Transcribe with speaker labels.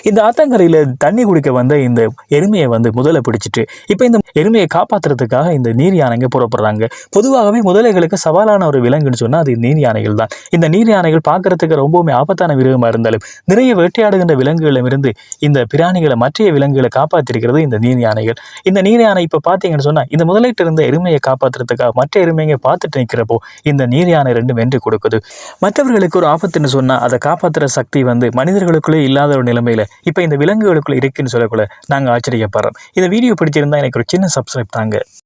Speaker 1: இந்த ஆத்தங்கரையில் தண்ணி குடிக்க வந்த இந்த எருமையை முதல்ல பிடிச்சிட்டு இப்போ இந்த எருமையை காப்பாற்றுறதுக்காக இந்த நீர் யானைங்க புறப்படுறாங்க. பொதுவாகவே முதலைகளுக்கு சவாலான ஒரு விலங்குன்னு சொன்னால் அது நீர் யானைகள் தான். இந்த நீர் யானைகள் பார்க்கறதுக்கு ரொம்பவுமே ஆபத்தான விருகமாக இருந்தாலும் நிறைய வேட்டையாடுகின்ற விலங்குகளிடமிருந்து இந்த பிராணிகளை மற்ற விலங்குகளை காப்பாற்றிருக்கிறது இந்த நீர் யானைகள். இந்த நீர் யானை இப்போ பார்த்தீங்கன்னு சொன்னால் இந்த முதலிட்டு இருந்த எருமையை காப்பாற்றுறதுக்காக மற்ற எருமையை பார்த்துட்டு நிற்கிறப்போ இந்த நீர் யானை ரெண்டும் வென்று கொடுக்குது. மற்றவர்களுக்கு ஒரு ஆபத்துன்னு சொன்னால் அதை காப்பாற்றுற சக்தி மனிதர்களுக்குள்ளே இல்லாத ஒரு நிலைமையில இப்போ இந்த விலங்குகளுக்குள்ள இருக்குன்னு சொல்லக்குள்ள நாங்கள் ஆச்சரியப்படுறோம். இந்த வீடியோ பிடிச்சிருந்தா எனக்கு ஒரு சின்ன சப்ஸ்கிரைப் தாங்க.